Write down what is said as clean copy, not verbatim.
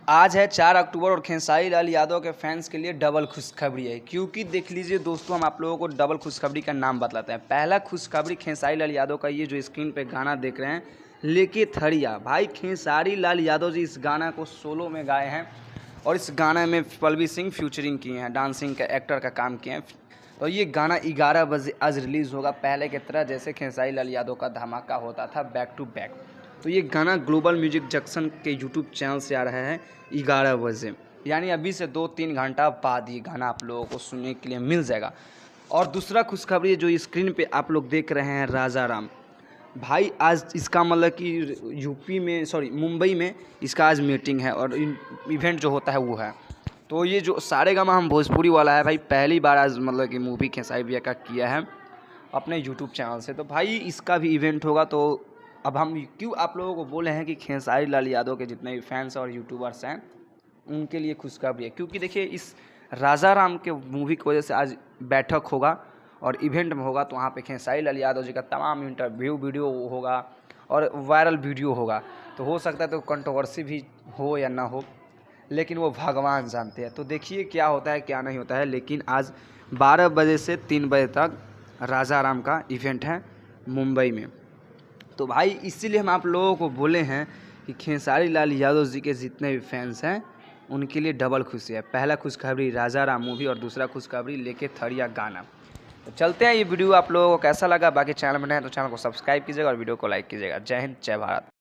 आज है 4 अक्टूबर और खेसारी लाल यादव के फैंस के लिए डबल खुशखबरी है। क्योंकि देख लीजिए दोस्तों, हम आप लोगों को डबल खुशखबरी का नाम बतलाते हैं। पहला खुशखबरी खेसारी लाल यादव का, ये जो स्क्रीन पे गाना देख रहे हैं, लेके थड़िया। भाई खेसारी लाल यादव जी इस गाना को सोलो में गाए हैं और इस गाने में पल्लवी सिंह फ्यूचरिंग किए हैं, डांसिंग का एक्टर का काम किए हैं। तो ये गाना 11 बजे आज रिलीज़ होगा, पहले की तरह जैसे खेसारी लाल यादव का धमाका होता था बैक टू बैक। तो ये गाना ग्लोबल म्यूजिक जंक्शन के यूट्यूब चैनल से आ रहा है 11 बजे, यानी अभी से 2-3 घंटा बाद ये गाना आप लोगों को सुनने के लिए मिल जाएगा। और दूसरा खुशखबरी जो स्क्रीन पे आप लोग देख रहे हैं, राजा राम। भाई आज इसका मतलब कि मुंबई में इसका आज मीटिंग है और इवेंट जो होता है वो है। तो ये जो सारेगामा हम भोजपुरी वाला है भाई, पहली बार आज मतलब कि मूवी खेसारी भैया का किया है अपने यूट्यूब चैनल से। तो भाई इसका भी इवेंट होगा। तो अब हम क्यों आप लोगों को बोले हैं कि खेसारी लाल यादव के जितने भी फैंस और यूट्यूबर्स हैं उनके लिए खुशखबरी है, क्योंकि देखिए इस राजा राम के मूवी की वजह से आज बैठक होगा और इवेंट में होगा। तो वहाँ पे खेसारी लाल यादव जी का तमाम इंटरव्यू वीडियो होगा और वायरल वीडियो होगा। तो हो सकता है तो कंट्रोवर्सी भी हो या ना हो, लेकिन वो भगवान जानते हैं। तो देखिए क्या होता है क्या नहीं होता है। लेकिन आज 12 बजे से 3 बजे तक राजा राम का इवेंट है मुंबई में। तो भाई इसीलिए हम आप लोगों को बोले हैं कि खेसारी लाल यादव जी के जितने भी फैंस हैं उनके लिए डबल खुशी है। पहला खुशखबरी राजा राम मूवी और दूसरा खुशखबरी लेके थड़िया गाना। तो चलते हैं, ये वीडियो आप लोगों को कैसा लगा? बाकी चैनल में नए हैं तो चैनल को सब्सक्राइब कीजिएगा और वीडियो को लाइक कीजिएगा। जय हिंद, जय भारत।